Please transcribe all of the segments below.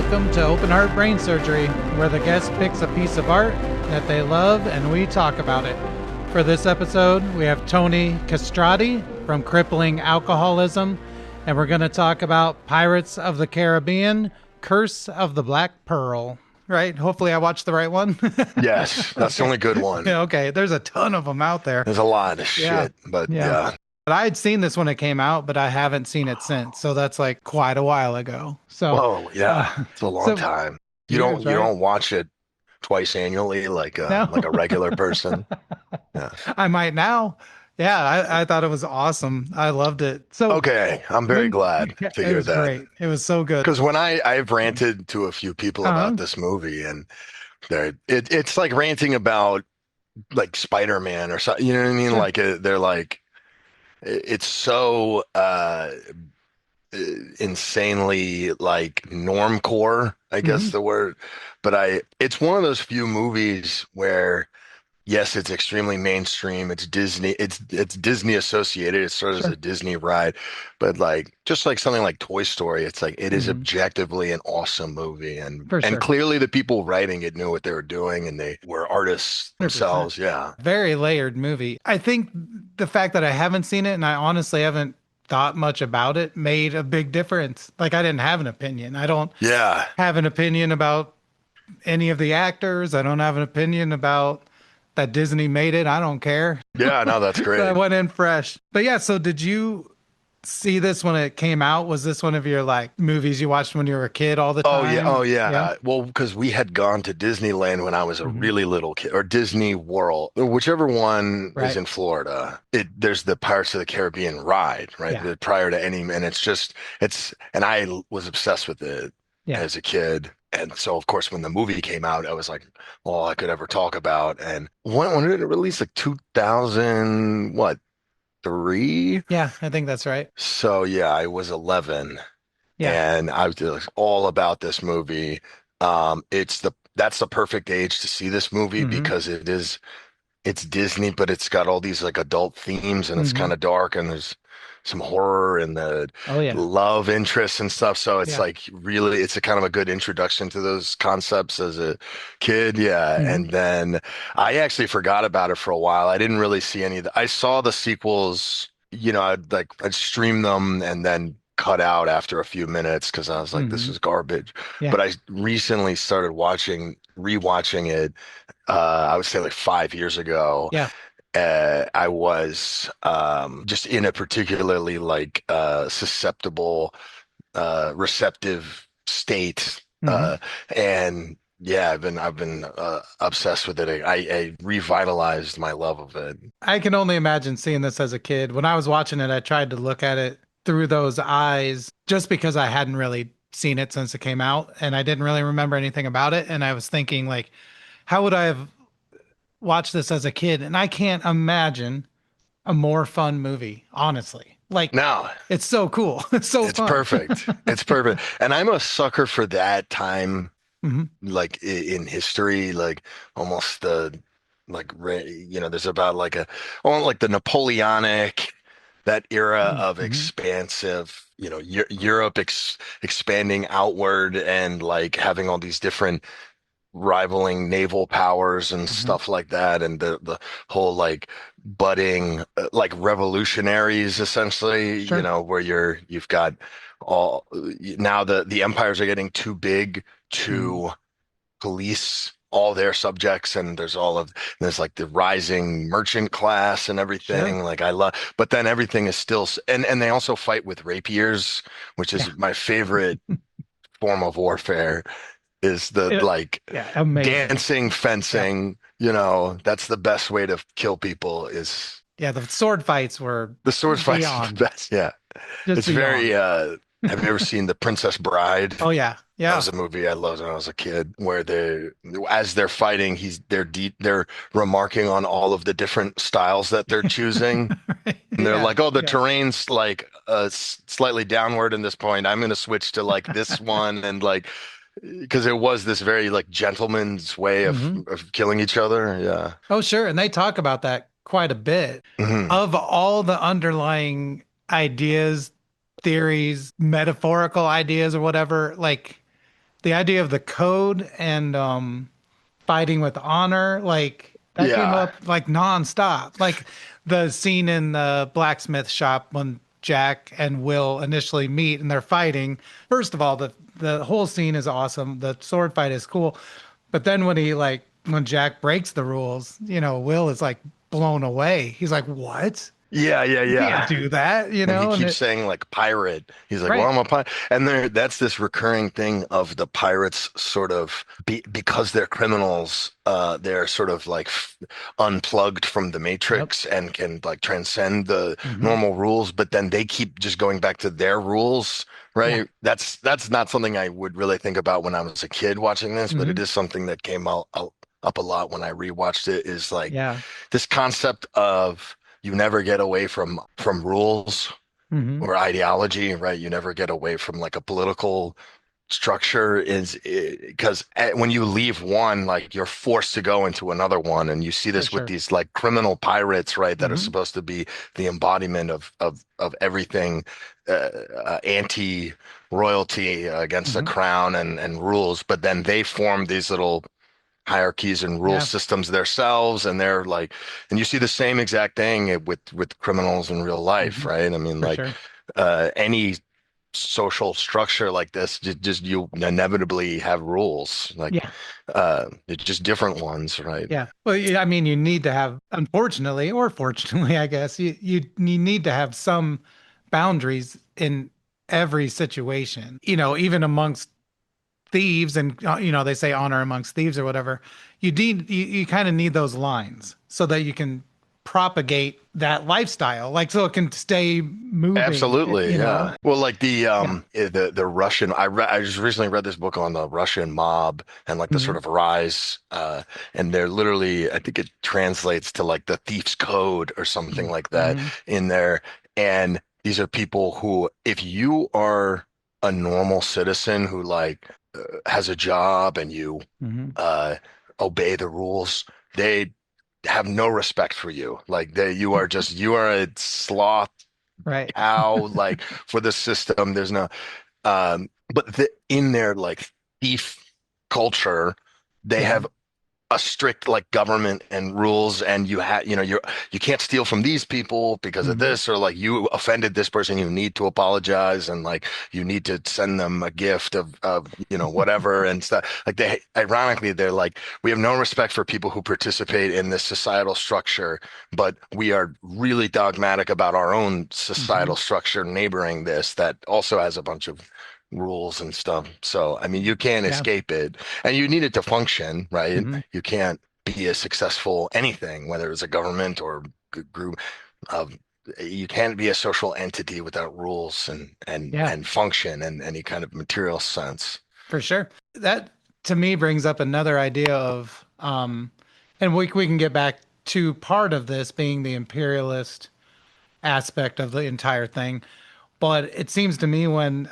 welcome to Open Heart Brain Surgery, where the guest picks a piece of art that they love and we talk about it. For this episode, we have Tony Castrati from Crippling Alcoholism, and we're going to talk about Pirates of the Caribbean, Curse of the Black Pearl. Right? Hopefully I watched the right one. Yes, that's the only good one. Yeah, okay. There's a ton of them out there. There's a lot of shit, but yeah. But I had seen this when it came out, but I haven't seen it since. So that's like quite a while ago. So, Whoa, yeah, it's a long time. You don't watch it twice annually like No. like a regular person. Yeah. I might now. Yeah, I thought it was awesome. I loved it. So Okay, I'm very glad to it hear was that. great. It was so good. Because when I've ranted to a few people about this movie, and it's like ranting about like Spider-Man or something. You know what I mean? Sure. Like they're like it's so insanely like normcore, I guess the word. But it's one of those few movies where yes, it's extremely mainstream. It's Disney. It's Disney associated. It started as Sure. a Disney ride, but like just like something like Toy Story, it's like it is objectively an awesome movie, and For sure. clearly the people writing it knew what they were doing, and they were artists 100%. themselves. Yeah, Very layered movie. I think the fact that I haven't seen it and I honestly haven't thought much about it made a big difference. Like I didn't have an opinion. I don't yeah. have an opinion about any of the actors. I don't have an opinion about that Disney made it. I don't care. Yeah, no, that's So I great. went in fresh. But yeah, so did you see this when it came out? Was this one of your like movies you watched when you were a kid all the Oh time? yeah, oh yeah. Yeah. Well, because we had gone to Disneyland when I was a Mhm. really little kid, or Disney World, whichever one is Right. in Florida. There's the Pirates of the Caribbean ride, right? Yeah. Prior to any, and and I was obsessed with it Yeah. as a kid. And so, of course, when the movie came out, I was like, all I could ever talk about. And when did it release? Like 2000, what, three? Yeah, I think that's right. So yeah, I was 11 Yeah. and I was just all about this movie. That's the perfect age to see this movie Hmm. because it's Disney, but it's got all these like adult themes and it's Hmm. kind of dark and there's some horror and the Oh yeah. love interests and stuff. So it's Yeah. like really it's a kind of a good introduction to those concepts as a kid. Yeah. Hmm. And then I actually forgot about it for a while. I didn't really see any of the, I saw the sequels, I'd stream them and then cut out after a few minutes because I was like, this Hmm. is garbage. Yeah. But I recently started rewatching it. I would say like 5 years ago. Yeah. I was just in a particularly like susceptible, receptive state, Hmm. and yeah, I've been obsessed with it. I revitalized my love of it. I can only imagine seeing this as a kid. When I was watching it, I tried to look at it through those eyes just because I hadn't really seen it since it came out and I didn't really remember anything about it. And I was thinking, like, how would I have watched this as a kid? And I can't imagine a more fun movie, honestly. Like, No, it's so cool. It's so it's fun. perfect. It's perfect, and I'm a sucker for that time, Hmm. like in history, like almost there's about like like the Napoleonic, that era of Hmm. expansive, Europe expanding outward and like having all these different rivaling naval powers and Hmm. stuff like that, and the whole like budding like revolutionaries essentially, Sure. where you've got all now the empires are getting too big Hmm. to police all their subjects, and there's like the rising merchant class and Sure. everything. Like I love, but then everything is still and they also fight with rapiers, which Yeah. is my favorite form of warfare, is the It- like yeah. Amazing. dancing, Yeah. fencing. That's the best way to kill people is Yeah. The sword fights were the sword fights is the beyond, best. Yeah. just It's very beyond. have you ever seen The Princess Bride? Oh, yeah. That Yeah. was a movie I loved when I was a kid, where as they're fighting, they're remarking on all of the different styles that they're choosing. And they're Yeah. like, oh, the Yeah. terrain's like slightly downward in this point. I'm going to switch to like this one. And like, because it was this very like gentleman's way Hmm. of killing each other. Yeah. Oh, sure. And they talk about that quite a bit. Hmm. Of all the underlying ideas, theories, metaphorical ideas, or whatever, like the idea of the code and fighting with honor, like that came Yeah. up like nonstop. Like the scene in the blacksmith shop when Jack and Will initially meet and they're fighting. First of all, the whole scene is awesome. The sword fight is cool. But then when Jack breaks the rules, Will is like blown away. He's like, "What? Yeah, yeah, You can't yeah. do that," And he And keeps it saying like pirate. He's like, "Well, right. I'm a pirate." And that's this recurring thing of the pirates sort of because they're criminals, they're sort of like unplugged from the Yep. matrix and can like transcend the Hmm. normal rules, but then they keep just going back to their rules, Yeah. right? That's not something I would really think about when I was a kid watching this, but it Hmm. is something that came out up a lot when I rewatched it, is like Yeah. this concept of you never get away from rules Hmm. or ideology, right? You never get away from like a political structure is because when you leave one, like you're forced to go into another one. And you see For this with sure. these like criminal pirates, right? That are Hmm. supposed to be the embodiment of everything anti royalty against the Hmm. crown and rules. But then they form these little hierarchies and rule Yeah. systems themselves, and they're like, and you see the same exact thing with criminals in real life, Hmm. right? I mean, For like sure. any social structure like this, just you inevitably have rules, like Yeah. it's just different ones, right? Yeah. Well, yeah, I mean, you need to have, unfortunately or fortunately, I guess, you need to have some boundaries in every situation. Even amongst thieves, and they say honor amongst thieves or whatever. You kind of need those lines so that you can propagate that lifestyle, like so it can stay moving. Absolutely, yeah. Well, like Yeah. the Russian, I just recently read this book on the Russian mob and like the Hmm. sort of rise, and they're literally, I think it translates to like the thief's code or something like that Hmm. in there. And these are people who, if you are a normal citizen who like has a job and you Hmm. uh obey the rules, they have no respect for you. Like you are a sloth Right. how like for the system there's no but in their like thief culture they Yeah. have a strict like government and rules, and you can't steal from these people because of Hmm. this, or like you offended this person, you need to apologize, and like you need to send them a gift of whatever and stuff. Like they ironically they're like, we have no respect for people who participate in this societal structure, but we are really dogmatic about our own societal Hmm. structure neighboring this that also has a bunch of rules and stuff. So I mean you can't Yeah. escape it, and you need it to function, right? Hmm. You can't be a successful anything, whether it's a government or group of, you can't be a social entity without rules Yeah. and function in any kind of material sense. For sure. That to me brings up another idea of and we can get back to part of this being the imperialist aspect of the entire thing. But it seems to me when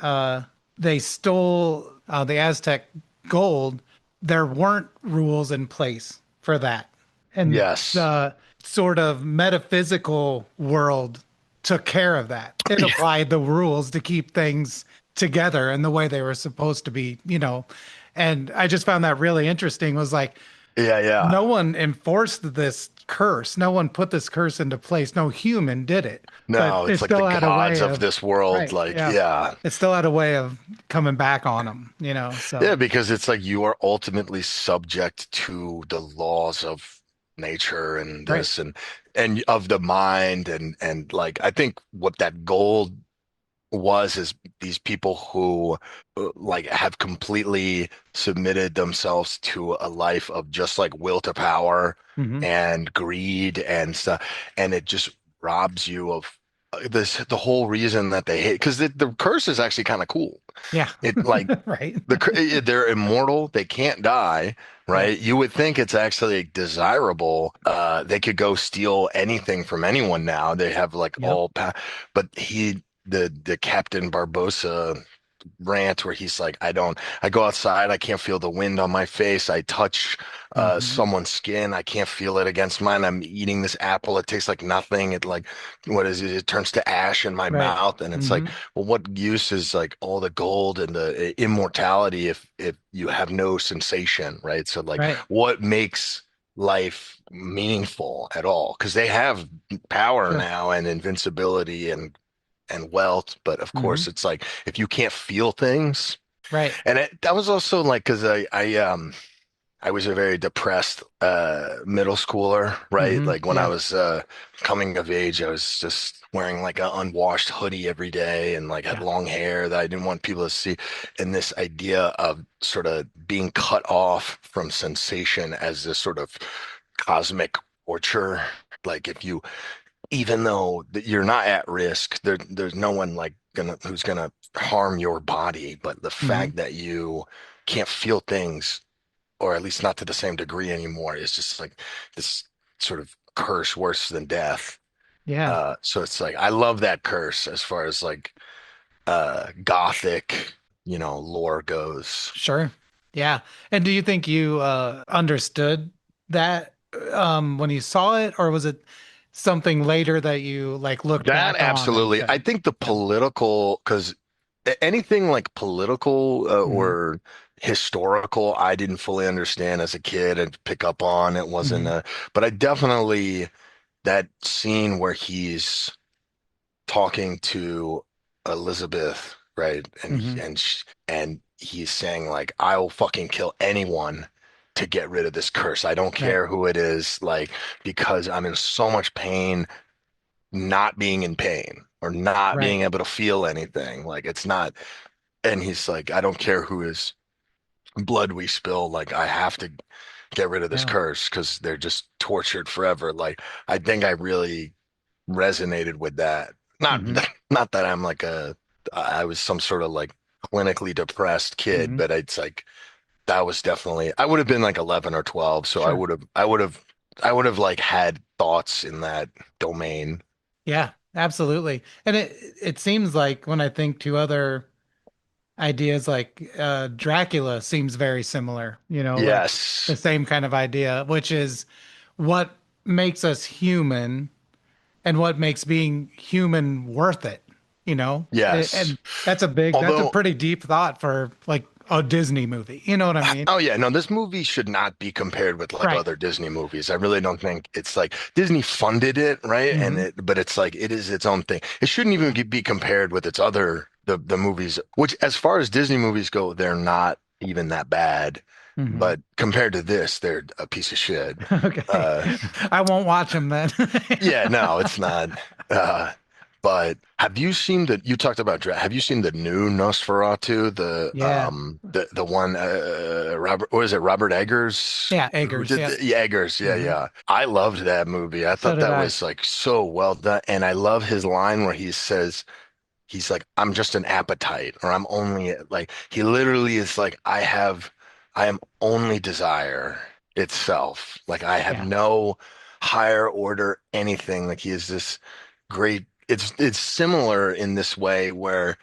they stole the Aztec gold, there weren't rules in place for that. And Yes. the sort of metaphysical world took care of that. It applied the rules to keep things together and the way they were supposed to be. And I just found that really interesting was like, Yeah, no yeah. one enforced this curse. No one put this curse into place. No human did it. But No, it it's like the still had a gods way of of, this world, right. like, Yeah. yeah. It still had a way of coming back on them. So, Yeah, because it's like you are ultimately subject to the laws of nature and right. this and of the mind, and like I think what that gold was is these people who like have completely submitted themselves to a life of just like will to power Hmm. and greed and stuff, and it just robs you of the whole reason that they hate, because the curse is actually kind of cool. Yeah. It like Right. they're immortal, they can't die, Yeah. right? You would think it's actually desirable. They could go steal anything from anyone now. They have like Yep. all pa but the Captain Barbosa rant where he's like, I go outside, I can't feel the wind on my face. I touch Hmm. someone's skin, I can't feel it against mine. I'm eating this apple, it tastes like nothing. It like, what is it? It turns to ash in my Right. mouth. And it's Hmm. like, well, what use is like all the gold and the immortality if you have no sensation, right? So like, Right. what makes life meaningful at all? Because they have power Sure. now and invincibility and wealth, but of Hmm. course it's like if you can't feel things. Right. And that was also like because I was a very depressed middle schooler, right? Hmm. Like when I Yeah. was coming of age, I was just wearing like an unwashed hoodie every day and like had Yeah. long hair that I didn't want people to see. And this idea of sort of being cut off from sensation as this sort of cosmic torture. Like if you even though you're not at risk, there's no one like gonna who's gonna harm your body, but the Hmm. fact that you can't feel things, or at least not to the same degree anymore, is just like this sort of curse worse than death. Yeah. So it's like I love that curse as far as like gothic, lore goes. Sure. Yeah. And do you think you understood that when you saw it, or was it something later that you like looked That back on and absolutely. I said, think the yeah. political, because anything like political Hmm. or historical, I didn't fully understand as a kid and pick up on. It wasn't Hmm. but I definitely, that scene where he's talking to Elizabeth, right? Hmm. And he's saying like, I'll fucking kill anyone to get rid of this curse. I don't Right. care who it is, like, because I'm in so much pain not being in pain or not Right. being able to feel anything. Like it's not, and he's like, I don't care who is blood we spill. Like I have to get rid of this Yeah. curse because they're just tortured forever. Like I think I really resonated with that. Not, Hmm. not that I was some sort of like clinically depressed kid, Hmm. but it's like, that was definitely, I would have been like 11 or 12. So Sure. I would have like had thoughts in that domain. Yeah, absolutely. And it seems like when I think to other ideas like Dracula seems very similar, like the Yes. same kind of idea, which is what makes us human and what makes being human worth it, Yes. And that's a Although, pretty deep thought for like a Disney movie. You know what I mean? oh yeah, no, this movie should not be compared with like Right. other Disney movies. I really don't think it's like Disney funded it, right? Hmm. But it's like it is its own thing. It shouldn't even Yeah. be compared with its other the movies, which as far as Disney movies go, they're not even that bad. Hmm. But compared to this, they're a piece of shit. Okay. Uh, I won't watch them then. yeah, no, it's not. Uh, but have you seen you talked about have you seen the new Nosferatu, Yeah. the one Robert, what is it, Robert Eggers Yeah, who Eggers. did Yeah. yeah, Eggers, yeah, Hmm. yeah. I loved that movie. I So thought did that I. was like so well done. And I love his line where he says he's like, I'm just an appetite, or I'm only like, he literally is like, I am only desire itself. Like I have Yeah. no higher order anything. Like he is this great. It's similar in this way where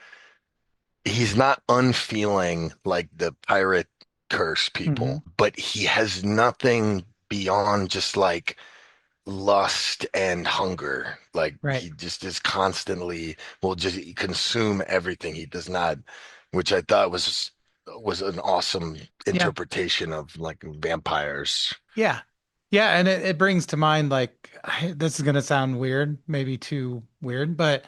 he's not unfeeling like the pirate curse Hmm. people, but he has nothing beyond just like lust and hunger. Like Right. he just is constantly will just consume everything. He does not, which I thought was an awesome Yeah. interpretation of like vampires. Yeah. Yeah. And it brings to mind like this is gonna sound weird, maybe too weird, but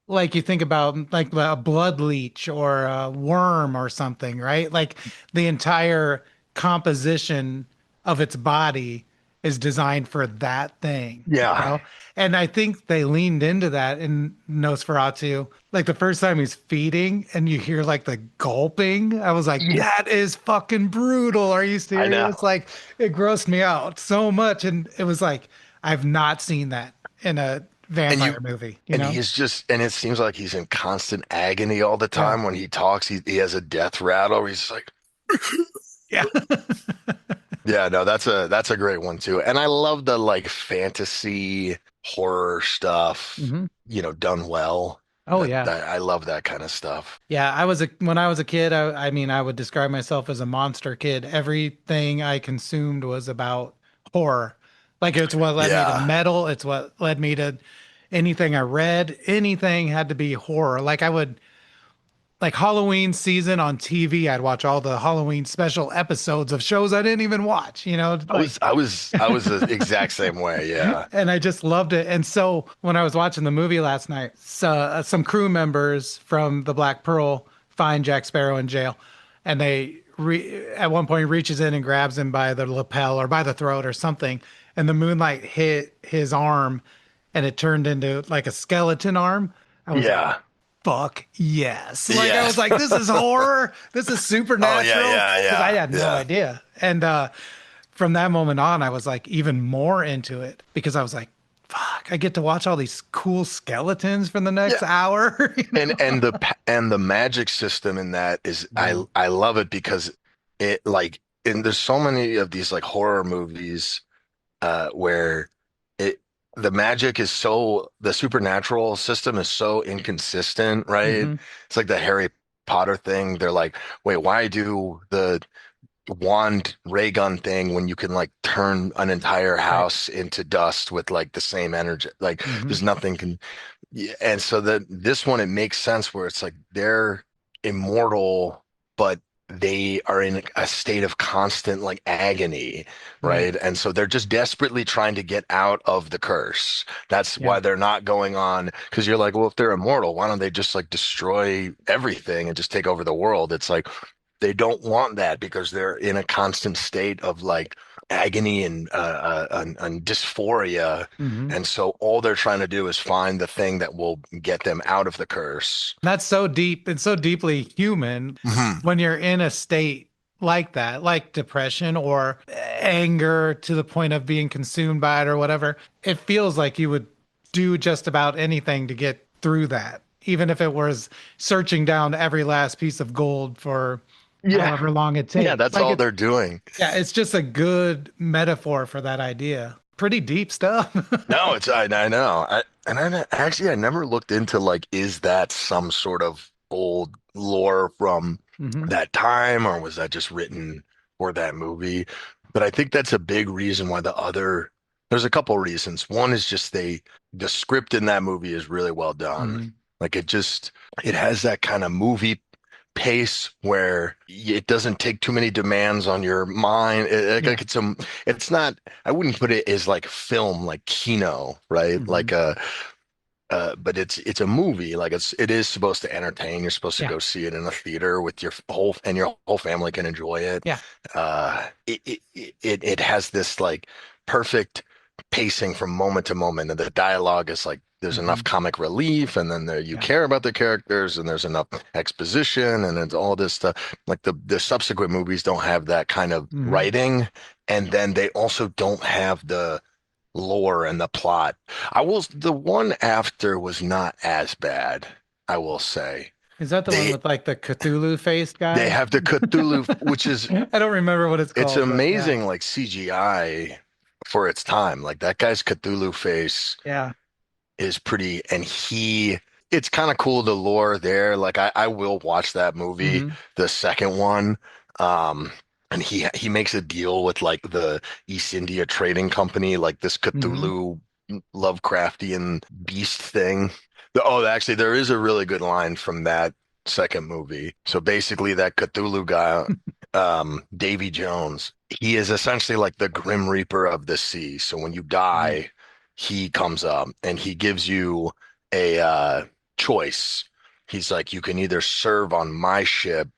like you think about like a blood leech or a worm or something, right? Like the entire composition of its body is designed for that thing, Yeah. And I think they leaned into that in Nosferatu. Like the first time he's feeding and you hear like the gulping, I was like, Yeah, that is fucking brutal. Are you I know. serious? Like it grossed me out so much. And it was like, I've not seen that in a And vampire you movie, and he's just and it seems like he's in constant agony all the Yeah. time when he talks. He has a death rattle where he's like, Yeah. yeah, no, that's a great one too. And I love the like fantasy horror stuff, Hmm. done well. Oh That yeah. that I love that kind of stuff. Yeah, when I was a kid, I mean, I would describe myself as a monster kid. Everything I consumed was about horror. Like it's what led me to Yeah. metal, it's what led me to anything I read, anything had to be horror. Like I would like Halloween season on TV, I'd watch all the Halloween special episodes of shows I didn't even watch, I was I was I was the exact same way. Yeah. and I just loved it. And so when I was watching the movie last night, some crew members from the Black Pearl find Jack Sparrow in jail, and at one point reaches in and grabs him by the lapel or by the throat or something, and the moonlight hit his arm, and it turned into like a skeleton arm. I was like, Yeah. fuck yes. Like I Yeah. was like, this is horror. This is Oh yeah, supernatural. yeah, Because I yeah, had no yeah. idea. And from that moment on, I was like even more into it because I was like, fuck, I get to watch all these cool skeletons for the Yeah. next hour. And the magic system in that is Mhm. I love it because it like and there's so many of these like horror movies where it the magic is so the supernatural system is so inconsistent, right? Mhm. It's like the Harry Potter thing. They're like, wait, why do the wand ray gun thing when you can like turn an entire Right. house into dust with like the same energy? Like Mhm. there's nothing can yeah, and so that this one it makes sense where it's like they're immortal, but they are in a state of constant like agony, Right. right? And so they're just desperately trying to get out of the curse. That's why Yeah. they're not going on because you're like, well, if they're immortal, why don't they just like destroy everything and just take over the world? It's like they don't want that because they're in a constant state of like agony and dysphoria. Mhm. And so all they're trying to do is find the thing that will get them out of the curse. That's so deep and so deeply human Mhm. when you're in a state like that, like depression or anger to the point of being consumed by it or whatever. It feels like you would do just about anything to get through that, even if it was searching down every last piece of gold for Yeah. however long it Yeah, takes. that's Like all it's, they're doing. yeah, it's just a good metaphor for that idea. Pretty deep stuff. No, I know. Actually I never looked into like is that some sort of old lore from Hmm. that time or was that just written for that movie? But I think that's a big reason why there's a couple reasons. One is just the script in that movie is really well done. Hmm. Like it has that kind of movie pace where it doesn't take too many demands on your mind. Yeah. It's not, I wouldn't put it as like film, like Kino, right? Hmm. But it's a movie. Like it is supposed to entertain. You're supposed to Yeah. go see it in a theater with your whole family can enjoy it. Yeah. It has this like perfect pacing from moment to moment, and the dialogue is like there's enough Hmm. comic relief, and then you Yeah. care about the characters, and there's enough exposition, and it's all this stuff. Like the subsequent movies don't have that kind of Hmm. writing, and then they also don't have the lore and the plot. The one after was not as bad, I will say. Is that the one They with like the Cthulhu faced they guy? have the Cthulhu, which is I don't remember what it's it's called, but yeah. amazing like CGI for its time. Like that guy's Cthulhu face Yeah. is pretty and it's kind of cool the lore there. Like I will watch that movie, Hmm. the second one. Um and he makes a deal with like the East India Trading Company, like this Hmm. Cthulhu Lovecraftian beast thing. Actually, there is a really good line from that second movie. So basically, that Cthulhu guy, Davy Jones, he is essentially like the Grim Reaper of the sea. So when you Hmm. die, he comes up and he gives you a choice. He's like, you can either serve on my ship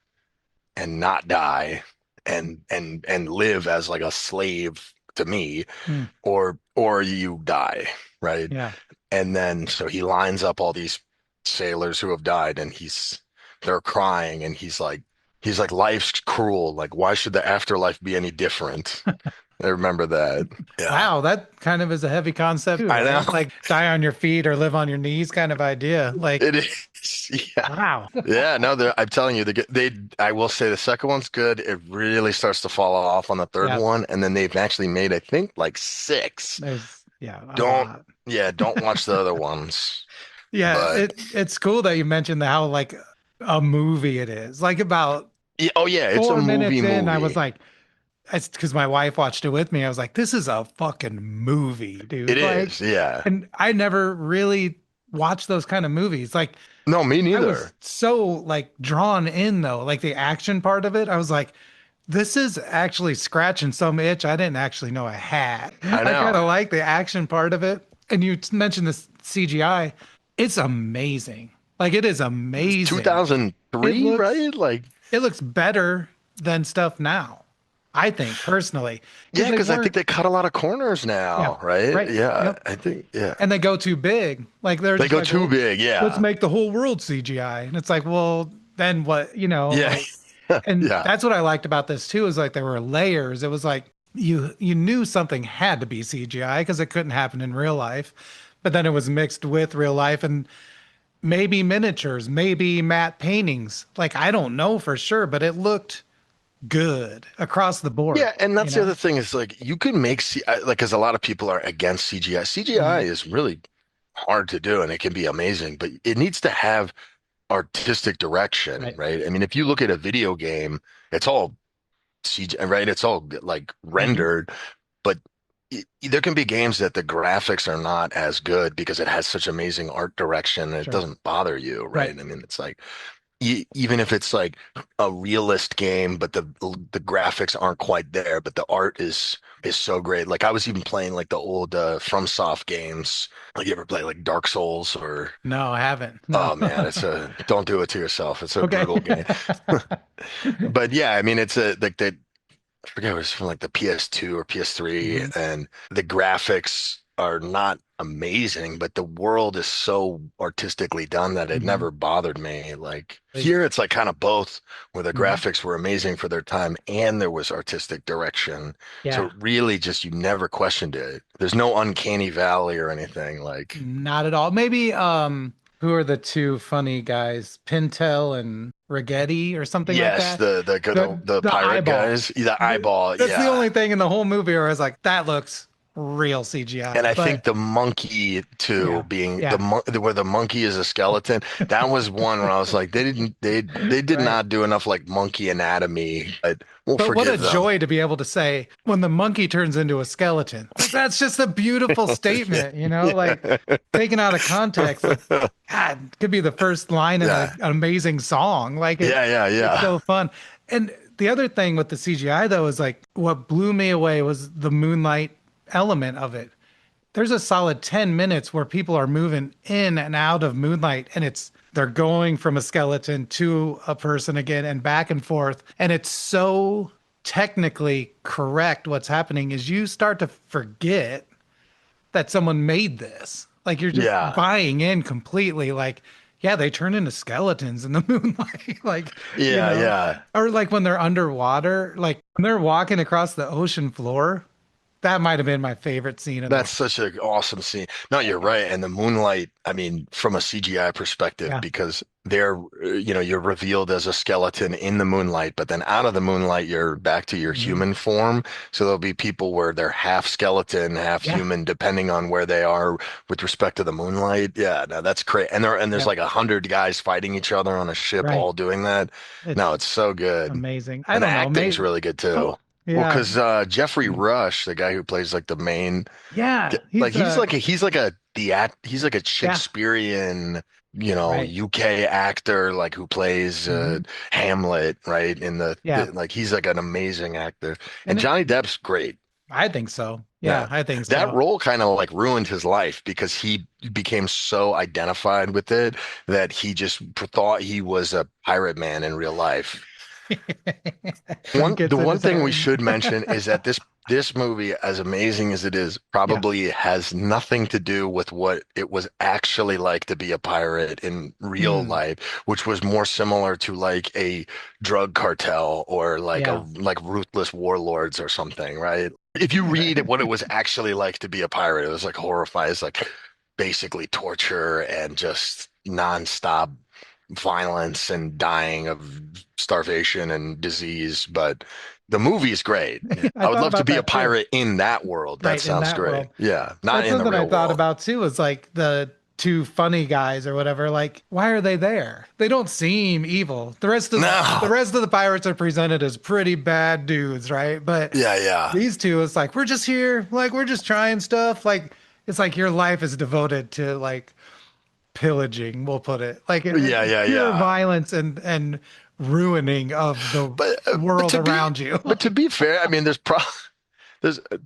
and not die and live as like a slave to me, Hmm. or you die, right? Yeah. And then so he lines up all these sailors who have died and they're crying and he's like life's cruel. Like why should the afterlife be any different? I remember that. Yeah. Wow, that kind of is a heavy concept too, I know. right? Like die on your feet or live on your knees kind of idea. Like, It is. Yeah. wow. Yeah, no, I'm telling you, I will say the second one's good. It really starts to fall off on the third Yeah. one, and then they've actually made, I think, like six. There's, yeah, a Don't, lot. yeah, don't watch the other ones. Yeah, But it's cool that you mentioned how like a movie it is. Like about yeah, oh yeah, it's a 4 minutes in, I was movie. like, it's because my wife watched it with me. I was like, this is a fucking movie, It dude. Like, is, yeah. and I never really watched those kind of movies. Like, No, me I was neither. so like drawn in though, like the action part of it. I was like, this is actually scratching some itch I didn't actually know I had. I I kind know. of like the action part of it. And you mentioned this CGI. It's amazing. Like it is It's amazing. It 2003, looks right? Like, it looks better than stuff now. I think personally, because yeah, they because I think weren't. they cut a lot of corners Yeah, now, right? right. Yeah, Yep. I think, yeah. And they go too big. Like they're They just go like, too well, big, let's yeah. make the whole world CGI. And it's like, well, then what, Yeah. like, and Yeah. that's what I liked about this too, is like there were layers. It was like you knew something had to be CGI because it couldn't happen in real life. But then it was mixed with real life and maybe miniatures, maybe matte paintings. Like I don't know for sure, but it looked good across the board, Yeah, and you that's the know? other thing is like you can make like because a lot of people are against CGI. CGI Mhm. is really hard to do and it can be amazing, but it needs to have artistic direction, Right. right? I mean, if you look at a video game, it's all CGI, right? It's all like Hmm. rendered, but there can be games that the graphics are not as good because it has such amazing art direction and it Sure. doesn't bother you, Right. right? I mean, it's like even if it's like a realist game, but the graphics aren't quite there, but the art is so great. Like I was even playing like the old FromSoft games. Like you ever play like Dark Souls or No, I haven't. No. oh man, it's a don't do it to yourself. It's a Okay. brutal game. But yeah, I mean it's a like the I forget it was from like the PS2 or PS3, Hmm. and the graphics are not amazing, but the world is so artistically done that it Hmm. never bothered me. Like here, it's like kind of both, where the Hmm. graphics were amazing for their time and there was artistic direction. So Yeah, it really just you never questioned it. There's no uncanny valley or anything. Like not at all. Maybe who are the two funny guys? Pintel and Rigetti or something like yes, that. the The pirate guys, eyeballs. the eyeball, That's the yeah. only thing in the whole movie where I was like, that looks real And CGI. I think But the monkey too, yeah, being yeah, where the monkey is a skeleton, that was one where I was like, they did right. not do enough like monkey anatomy, but we'll But what a forgive them. joy to be able to say when the monkey turns into a skeleton. Like that's just a beautiful statement, you know, like Yeah. taken out of context, like God, could be the first line in Yeah. an amazing song. Like Yeah, yeah, it's yeah. so fun. And the other thing with the CGI though is like what blew me away was the moonlight element of it. There's a solid 10 minutes where people are moving in and out of moonlight and they're going from a skeleton to a person again and back and forth. And it's so technically correct what's happening is you start to forget that someone made this. Like you're just Yeah. buying in completely. Like, yeah, they turn into skeletons in the moonlight. Like, Yeah, yeah. or like when they're underwater, like when they're walking across the ocean floor, that might have been my favorite scene of the That's whole. such an awesome scene. No, you're right. And the moonlight, I mean, from a CGI perspective, Yeah. because you're revealed as a skeleton in the moonlight, but then out of the moonlight, you're back to your Mhm. human form. So there'll be people where they're half skeleton, half Yeah. human, depending on where they are with respect to the moonlight. Yeah, no, that's great. There's Yeah. like 100 guys fighting each other on a ship, Right. all doing that. No, It's it's so good. amazing. I And the don't know. acting's Maybe. really good too. Oh, Well, yeah. because Jeffrey Rush, the guy who plays like the main Yeah. like He's he's like a yeah. Shakespearean, Right. UK actor like who plays Hmm. Hamlet, right? Yeah. Like he's like an amazing actor. And And Johnny Depp's great. I think so. Yeah, Yeah. I think That so. role kind of like ruined his life because he became so identified with it that he just thought he was a pirate man in real life. Couldn't The get in one his thing we head. should mention is that this movie, as amazing as it is, Yeah. probably has nothing to do with what it was actually like to be a pirate in real Mm, life, which was more similar to like a drug cartel or yeah. like ruthless warlords or something, right? If you read Right. what it was actually like to be a pirate, it was like horrifying. It's like basically torture and just nonstop violence and dying of starvation and disease, but the movie is great. I I would thought love to about be a that too. pirate in that world. That Right, in sounds that great. world. Yeah, not That's in the something I real thought world. about too, is like two funny guys or whatever, like why are they there? They don't seem evil. The No. rest of the pirates are presented as pretty bad dudes, right? But Yeah, yeah. these two, it's like we're just here, like we're just trying stuff. Like it's like your life is devoted to like pillaging, we'll put it. Like Yeah, yeah, pure yeah. violence and ruining of the But world to be around you. but to be fair, I mean, there's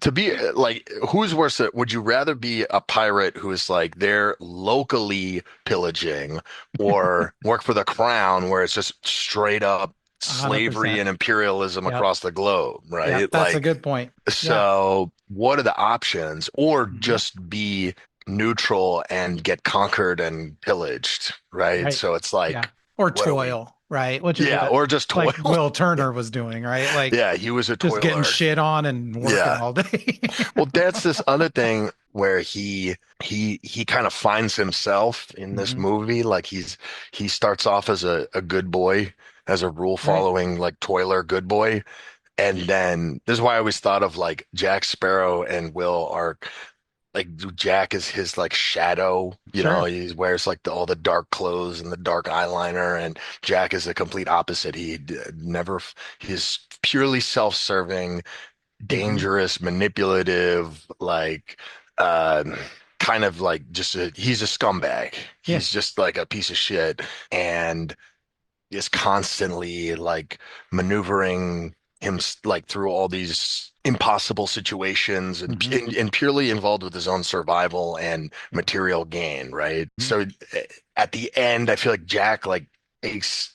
to be like who's worse? Would you rather be a pirate who is like they're locally pillaging, or work for the crown where it's just straight up slavery 100%. and imperialism Yep. across the globe, Yep. right? That's a Like, good point. Yeah. so what are the options? Or Mhm. just be neutral and get conquered and pillaged, right? Right. So it's Yeah. like, Or what are we? toil, right? Which is Yeah, what or just toil. like Will Turner was doing, right? Like Yeah, he was a just getting toiler. shit on and working Yeah. all day. Well, that's this other thing where he kind of finds himself in this Hmm. movie. Like he starts off as a good boy, as a rule Right. following like toiler good boy. And then this is why I always thought of like Jack Sparrow and Will are like Jack is his like shadow, Sure. he wears like all the dark clothes and the dark eyeliner, and Jack is the complete opposite. Never, he's purely self-serving, Hmm. dangerous, manipulative, like uh, kind of like he's a scumbag. Yeah. He's just like a piece of shit and is constantly like maneuvering him like through all these impossible situations, Hmm. and purely involved with his own survival and material gain, right? So at the end, I feel like Jack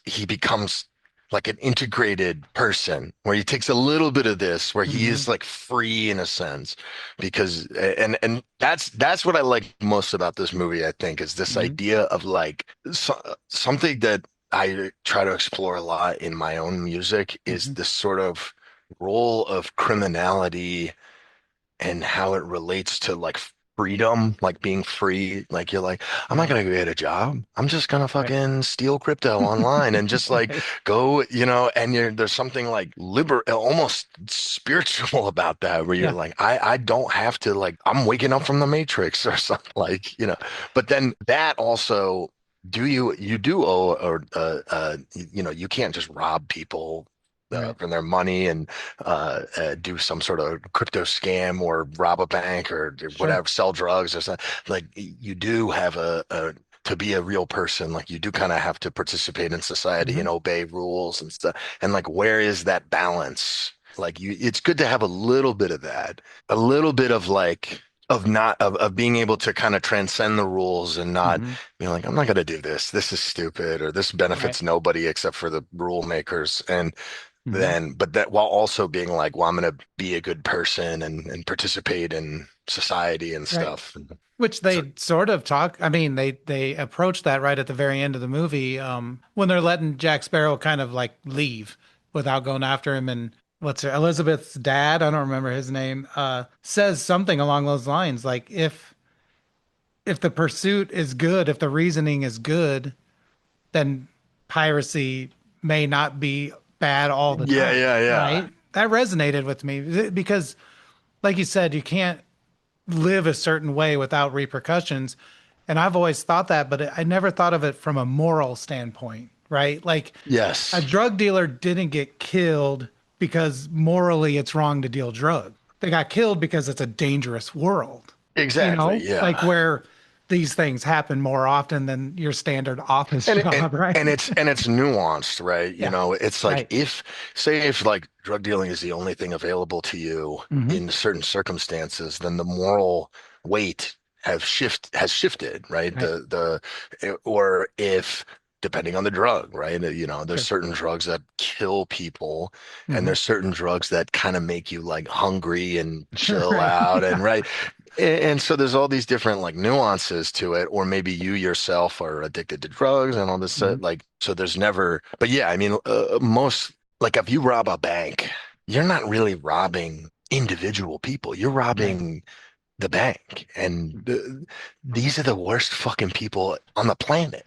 he becomes like an integrated person where he takes a little bit of this where he Hmm. is like free in a sense, because and that's what I like most about this movie, I think, is this Hmm. idea of like something that I try to explore a lot in my own music is Hmm. this sort of role of criminality and how it relates to like freedom, like being free. Like you're like, I'm not Hmm. gonna go get a job. I'm just gonna Right. fucking steal crypto online and just like Right. go, and there's something like almost spiritual about that where you're Yeah. like, I don't have to like I'm waking up from the Matrix or something like. But then that also you do owe, or you can't just rob people Right. from their money and do some sort of crypto scam or rob a bank or Sure. whatever, sell drugs or something. Like you do have to be a real person, like you do kind of have to participate in society Hmm. and obey rules and stuff. And like, where is that balance? Like it's good to have a little bit of that, a little bit of like, of being able to kind of transcend the rules and not Hmm. being like, I'm not going to do this. This is stupid, or this Right. benefits nobody except for the rule makers. And Hmm. then but that while also being like, well, I'm going to be a good person and participate in society and Right. stuff. Which So they sort of talk. I mean, they approach that right at the very end of the movie, when they're letting Jack Sparrow kind of like leave without going after him. And what's her Elizabeth's dad? I don't remember his name. Says something along those lines, like if the pursuit is good, if the reasoning is good, then piracy may not be bad all the yeah, time, yeah, yeah. right? That resonated with me because, like you said, you can't live a certain way without repercussions. And I've always thought that, but I never thought of it from a moral standpoint, right? Like a Yes, drug dealer didn't get killed because morally it's wrong to deal drugs. They got killed because it's a dangerous world, exactly. like Yeah. where these things happen more often than your standard office And and job, right? and it's nuanced, right? Yeah, It's like, right. if like drug dealing is the only thing available to you Hmm. in certain circumstances, then the moral weight has shifted, right? Right. Or if depending on the drug, right? There's Sure. certain drugs that kill people, and Hmm. there's certain drugs that kind of make you like hungry and chill Right. out, and Yeah. right. And so there's all these different like nuances to it, or maybe you yourself are addicted to drugs and all this, Hmm. like, so there's never, but yeah, I mean, most, like if you rob a bank, you're not really robbing individual people, you're Right. robbing the bank. And these are the worst fucking people on the planet.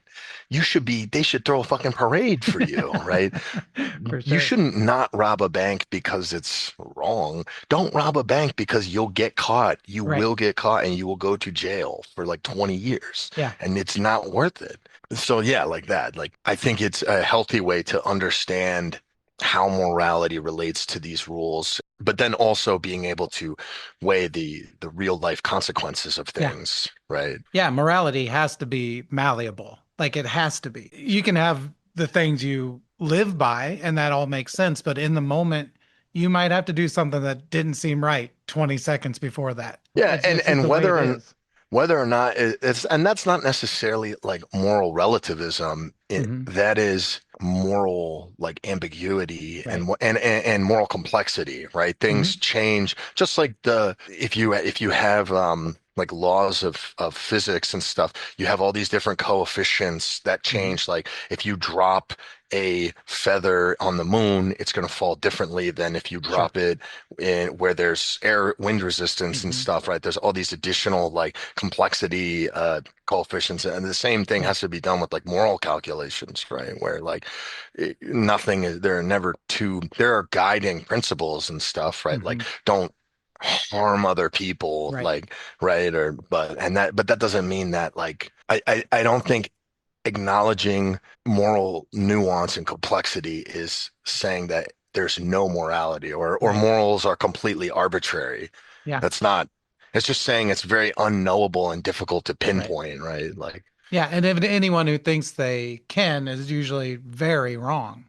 they should throw a fucking parade for you, right? For You sure. shouldn't not rob a bank because it's wrong. Don't rob a bank because you'll get caught. You Right. will get caught and you will go to jail for like 20 years Yeah. and it's not worth it. So yeah, like that. Like I think it's a healthy way to understand how morality relates to these rules, but then also being able to weigh the real life consequences of Yeah. things, right? Yeah. Morality has to be malleable. Like it has to be. You can have the things you live by, and that all makes sense. But in the moment, you might have to do something that didn't seem right 20 seconds before that. Yeah, It's just and the way it is. whether or not it's and that's not necessarily like moral relativism. Hmm. That is moral like ambiguity Right. and moral complexity, right? Things Hmm. change just like the if you have like laws of physics and stuff, you have all these different coefficients that Hmm. change. Like if you drop a feather on the moon, it's going to fall differently than if you Sure. drop it in where there's air wind resistance and Hmm. stuff, right? There's all these additional like complexity coefficients, and the same thing Yeah. has to be done with like moral calculations, right? Where like nothing is there are never two there are guiding principles and stuff, right? Like Hmm. don't harm other people, Right. like right or but that doesn't mean that like I don't think acknowledging moral nuance and complexity is saying that there's no morality or Right. morals are completely arbitrary. Yeah. That's not, it's just saying it's very unknowable and difficult to Right. pinpoint, right? Like, Yeah. And if anyone who thinks they can is usually very wrong.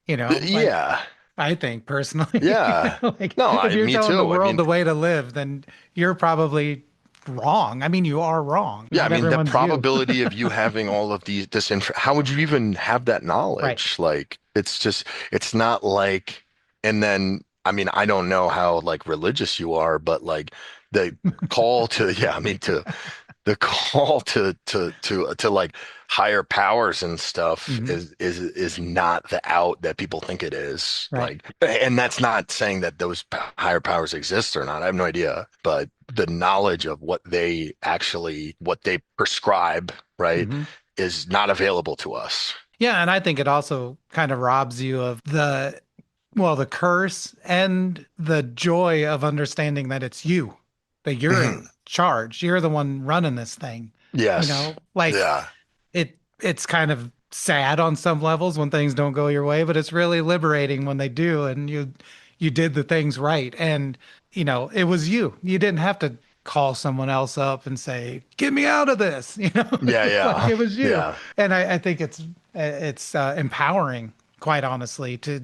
Like yeah, I think personally, yeah. like No, if you're me telling the too. I world mean, the way to live, then you're probably wrong. I mean, you are wrong. yeah, I Not mean, the everyone's you. probability of you having all of this info, how would you even have that Right. knowledge? Like, it's just, it's not like, and then, I mean, I don't know how like religious you are, but like the call to, yeah, I mean, to the call to like higher powers and stuff Hmm. is not the out that people think it is. Right. Like, and that's not saying that those higher powers exist or not. I have no idea, but the knowledge of what they prescribe, right, Hmm. is not available to us. Yeah, and I think it also kind of robs you of the curse and the joy of understanding that it's you, that you're in Mhm. charge. You're the one running this thing. Yes. Like Yeah. it's kind of sad on some levels when things don't go your way, but it's really liberating when they do and you did the things right. And it was you. You didn't have to call someone else up and say, "Get me out of this." Yeah. Like Yeah. it was you. Yeah. And I think it's empowering, quite honestly, to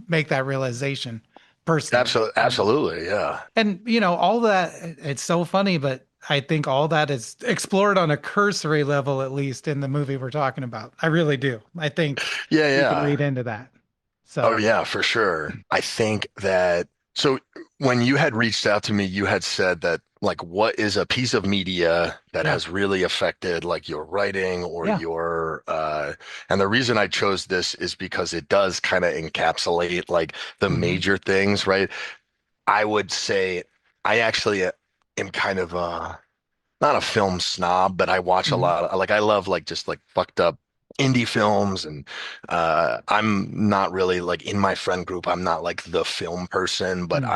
make that realization personally. Absolutely. Absolutely. Yeah. And all that, it's so funny, but I think all that is explored on a cursory level, at least in the movie we're talking about. I really do. I think Yeah. you can Yeah. read into that. Oh So, yeah, for sure. I think that so when you had reached out to me, you had said that like what is a piece of media that yeah. has really affected like your writing or Yeah. your and the reason I chose this is because it does kind of encapsulate like the Hmm. major things, right? I would say I actually am kind of not a film snob, but I watch a Hmm. lot like I love like just like fucked up indie films and I'm not really like in my friend group, I'm not like the film person, but Hmm.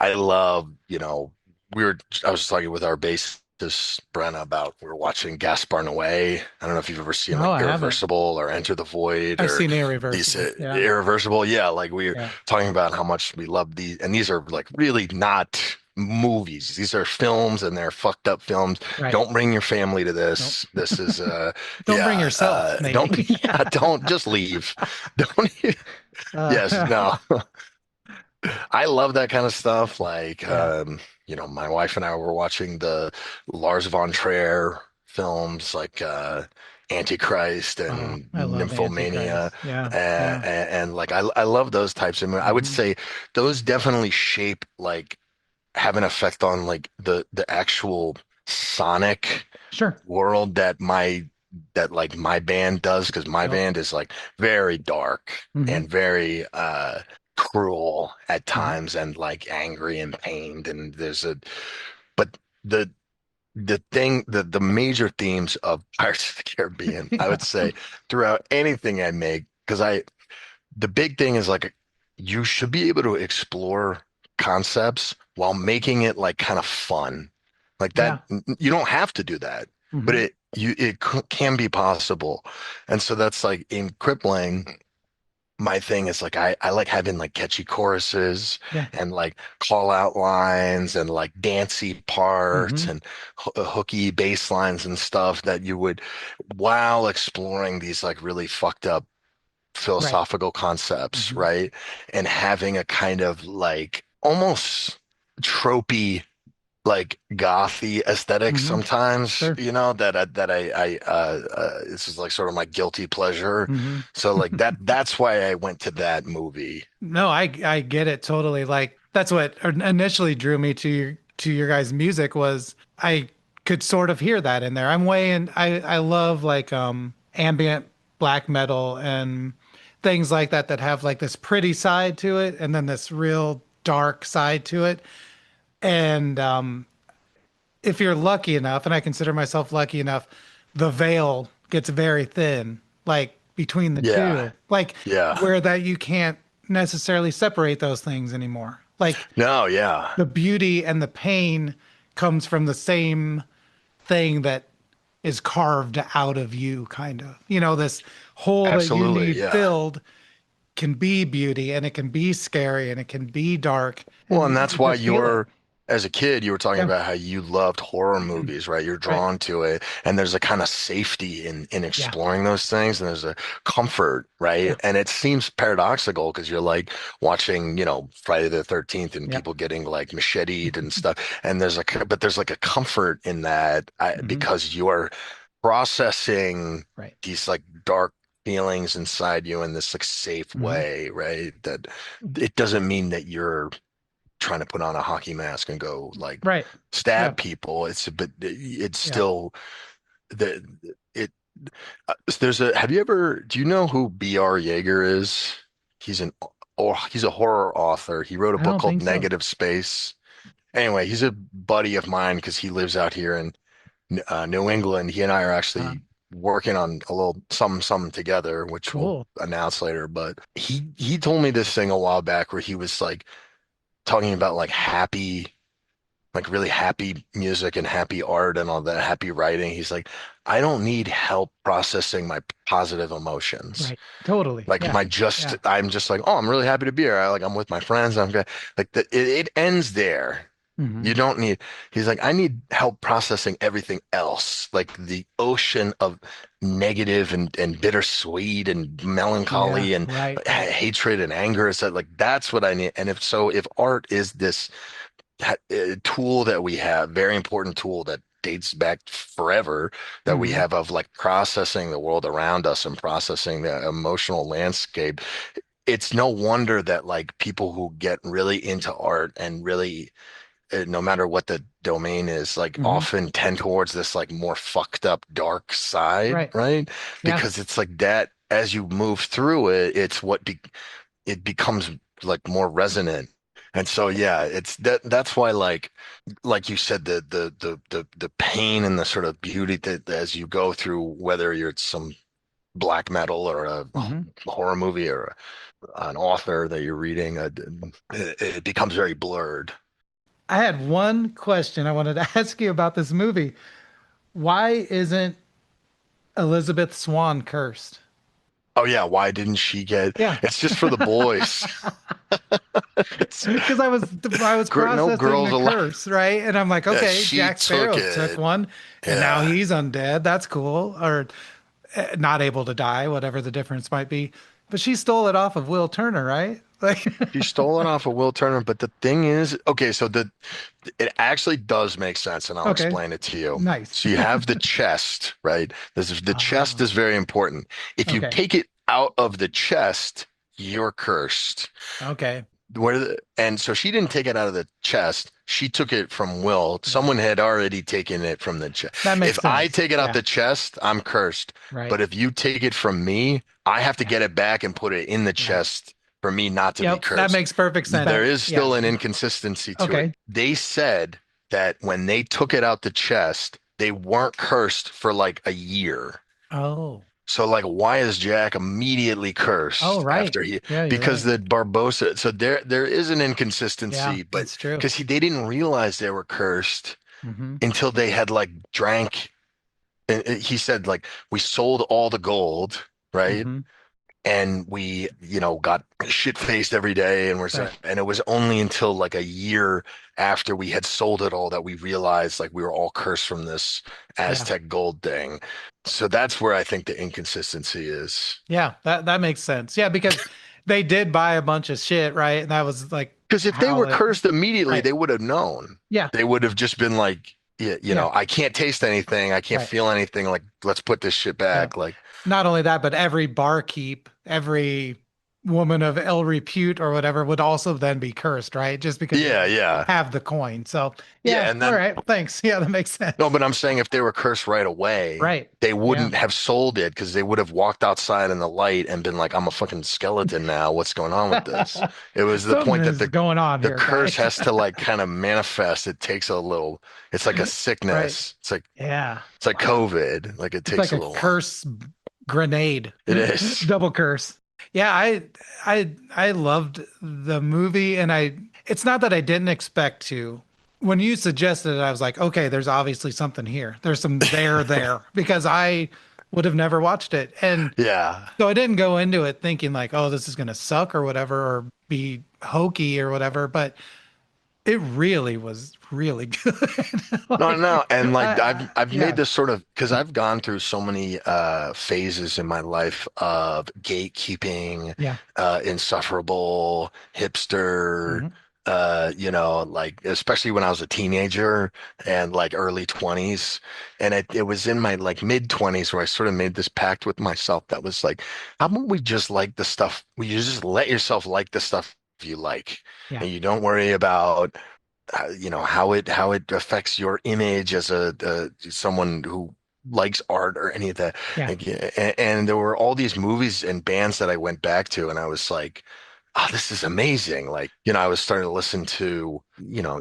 I love, I was just talking with our bassist Brenna about we were watching Gaspar Noé. I don't know if you've ever seen No, like I haven't. Irreversible or Enter the Void I've or seen these Irreversible. Yeah. Irreversible. Yeah, like we're Yeah. talking about how much we love these, and these are like really not movies. These are films and they're fucked up films. Right. Don't bring your family to Nope. this. This is Don't bring yourself, don't maybe. yeah, don't just leave. Don't yes, Uh, no. I love that kind of stuff. Like yeah. my wife and I were watching the Lars von Trier films like Antichrist Oh, and I love Nymphomania. Antichrist. Yeah. Yeah. And like I love those types of movies. I would Hmm. say those definitely shape like have an effect on like the actual sonic Sure. world that like my band does because my Yep. band is like very dark Hmm. and very cruel at Hmm. times and like angry and pained and there's a but the the major themes of Pirates of the Caribbean, I Yeah. would say, throughout anything I make, because the big thing is like you should be able to explore concepts while making it like kind of fun. Like that, Yeah. you don't have to do that, but Hmm. can be possible. And so that's like in Crippling, my thing is like I like having like catchy choruses Yeah. and like call out lines and like dancey parts Hmm. and hooky bass lines and stuff that you would while exploring these like really fucked up Right. philosophical concepts, Hmm. right? And having a kind of like almost tropey like gothy aesthetic Hmm. sometimes, Sure. you know, this is like sort of my guilty pleasure. Hmm. So like that's why I went to that movie. No, I get it totally. Like that's what initially drew me to your guys' music was I could sort of hear that in there. I'm way in I love like ambient black metal and things like that that have like this pretty side to it and then this real dark side to it. And if you're lucky enough, and I consider myself lucky enough, the veil gets very thin, like between the Yeah. two, like Yeah. where that you can't necessarily separate those things anymore. Like No, yeah. the beauty and the pain comes from the same thing that is carved out of you, kind of. You know, this hole that you Absolutely. need Yeah. filled can be beauty and it can be scary and it can be dark Well, and and you that's why just feel it. as a kid, you were talking Yeah. about how you loved horror movies, right? You're Right. drawn to it, and there's a kind of safety in Yeah. exploring those things, and there's a comfort, right? Yeah. And it seems paradoxical because you're like watching, Friday the 13th and Yep. people getting like macheted and stuff, and but there's like a comfort in that Hmm. because you're processing Right. these like dark feelings inside you in this like safe Hmm. way, right? That it doesn't mean that you're trying to put on a hockey mask and go like Right. Yeah. stab people. But it's Yeah. still the it. Have you ever? Do you know who B.R. Yeager is? He's an or he's a horror author. He wrote a I book don't called think so. Negative Space. Anyway, he's a buddy of mine because he lives out here in New England. He and I are actually working on a little something together, which we'll Cool. announce later. But he told me this thing a while back where he was like talking about like really happy music and happy art and all that, happy writing. He's like, I don't need help processing my positive emotions. Right. Totally. Like Yeah. Yeah. I'm just like, oh, I'm really happy to be here. I'm with my friends. Like it ends there. Hmm. You don't need, he's like, I need help processing everything else, like the ocean of negative and bittersweet and Yeah. melancholy and Right. Right. hatred and anger. It's like, that's what I need. And if art is this tool that we have, very important tool that dates back forever that we Hmm. have of like processing the world around us and processing the emotional landscape. It's no wonder that like people who get really into art and really no matter what the domain is, like Hmm. often tend towards this like more fucked up dark side, Right. right? Yeah. Because it's like that as you move through it, it becomes like more resonant. And so yeah, it's that's why like you said the pain and the sort of beauty that as you go through whether you're some black metal or a Hmm. horror movie or an author that you're reading, it becomes very blurred. I had one question I wanted to ask you about this movie. Why isn't Elizabeth Swan cursed? Oh yeah, why didn't she get? Yeah. It's just for the boys. It's Because I was no processing girls the allowed. curse, right? And I'm like, Yeah, okay, she Jack took Sparrow took it. one, and now Yeah. he's undead. That's cool, or not able to die, whatever the difference might be. But she stole it off of Will Turner, right? Like, She stole it off of Will Turner, but the thing is, okay, so it actually does make sense, and I'll okay, explain it to you. nice. So you have the chest, right? The chest Ah, is very important. If you okay, take it out of the chest, you're cursed. okay, And so she didn't take it out of the chest. She took it from Will. yeah, Someone had already taken it from the chest. that If makes I sense. take it out Yeah, the chest, I'm cursed. right. But if you take it from me, I have to Yeah, get it back and put it in the right. chest for me not to be Yep, that cursed. makes perfect sense. There is Yeah. still an inconsistency to it. Okay. They said that when they took it out the chest, they weren't cursed for like a year. Oh. So like, why is Jack immediately Oh, cursed right. after he? Yeah, you're Because right. the Barbosa. So there is an Yeah, inconsistency, but that's true. because they didn't realize they were cursed Mm-hmm. until they had like drank. And he said like we sold all the gold, right? Mm-hmm. And we, got shit faced every day, Right. and it was only until like a year after we had sold it all that we realized like we were all cursed from this Yeah. Aztec gold thing. So that's where I think the inconsistency is. Yeah, that makes sense. Yeah, because they did buy a bunch of shit, right? And that was like Because if they how were it, cursed immediately, right. they would have known. Yeah. They would have just been like, yeah, Yeah. I can't taste anything. I can't Right. feel anything. Like, let's put this shit Yeah. back. Like, Not only that, but every barkeep, every woman of ill repute or whatever would also then be cursed, right? Just because they yeah, didn't yeah. have the coin. So, Yeah. yeah, And all then right. Thanks. Yeah, that makes no, sense. but I'm saying if they were cursed right away, Right. they Yeah. wouldn't have sold it because they would have walked outside in the light and been like, I'm a fucking skeleton now. What's going on with this? It was the Something point that is going on the here, curse guys. has to like kind of manifest. It takes a little, it's like a Right. sickness. Yeah. It's like Wow. COVID. Like it It's takes like a a little while. curse grenade, It is. double curse. Yeah, I loved the movie, and it's not that I didn't expect to. When you suggested it, I was like, okay, there's obviously something here. There's some there because I would have never watched it. And Yeah. so I didn't go into it thinking like, oh, this is gonna suck or whatever, or be hokey or whatever, but it really was really good. No, Like, no, and like I've made yeah, this sort of because I've gone through so many phases in my life of gatekeeping, yeah. insufferable, hipster, Hmm. like especially when I was a teenager and like early 20s. And it was in my like mid 20s where I sort of made this pact with myself that was like, how about we just like the stuff, you just let yourself like the stuff you like, Yeah, and you don't worry about how it affects your image as a someone who likes art or any of that. yeah, Like, and there were all these movies and bands that I went back to, and I was like, oh, this is amazing. Like, I was starting to listen to,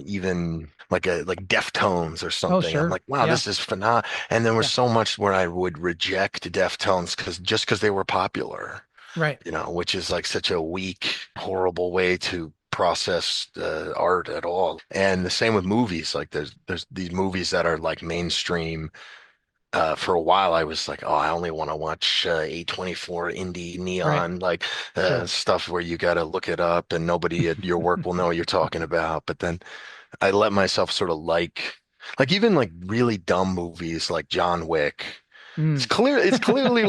even like Deftones or oh something. I'm sure, like, wow, yeah, this is phenomenal. And there was yeah, so much where I would reject Deftones because they were popular, right. which is like such a weak, horrible way to process art at all. And the same with movies. Like there's these movies that are like mainstream. For a while, I was like, oh, I only want to watch A24 indie Right. neon, like Sure. stuff where you got to look it up and nobody at your work will know what you're talking about. But then I let myself sort of like even like really dumb movies like John Wick. Mm. It's clearly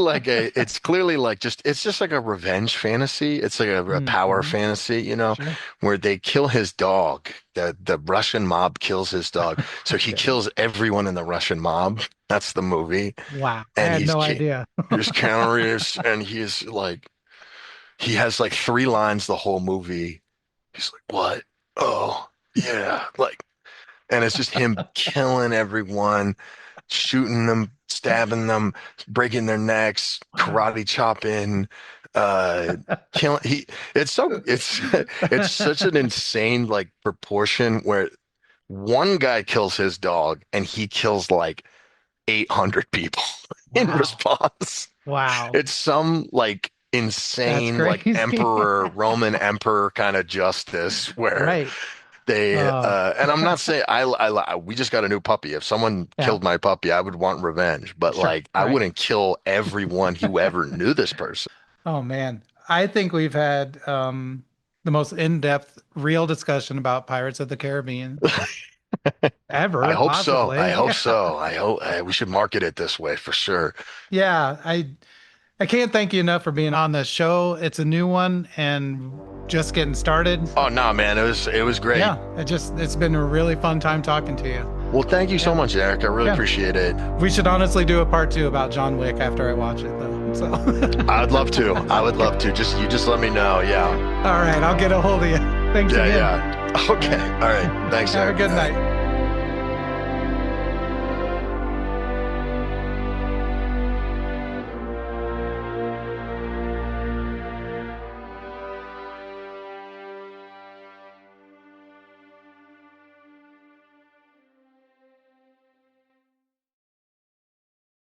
like it's just like a revenge fantasy. It's like a power Hmm. fantasy, Sure. where they kill his dog. The Russian mob kills his dog. So he Okay. kills everyone in the Russian mob. That's the movie. Wow. I And had no idea. here's Keanu Reeves, and he has like three lines the whole movie. He's like, "What? Oh, yeah." Like, and it's just him killing everyone, shooting them, stabbing them, breaking their necks, Wow. karate chopping, uh, killing. It's it's such an insane like proportion where one guy kills his dog and he kills like 800 people in Wow. response. Wow. It's some like That's insane like crazy. emperor, Roman emperor kind of justice where Right. they Uh, and I'm not saying we just got a new puppy. If someone yeah. killed my puppy, I would want revenge, but Sure. like I Right. wouldn't kill everyone who ever knew this person. Oh man. I think we've had the most in-depth real discussion about Pirates of the Caribbean I ever, hope so. I possibly. hope Yeah. so. I hope we should market it this way for sure. Yeah. I can't thank you enough for being on the show. It's a new one and just getting started. Oh no, man, it was great. Yeah, it's been a really fun time talking to you. Well, thank you so Yeah, much, Eric. I really yeah. appreciate it. We should honestly do a part two about John Wick after I watch it though. So I'd love to. I would love to. You just let me know. Yeah. all right, I'll get a hold of you. Thanks Yeah, again. yeah. Okay. All right. Thanks, Have a Eric. good All right. night.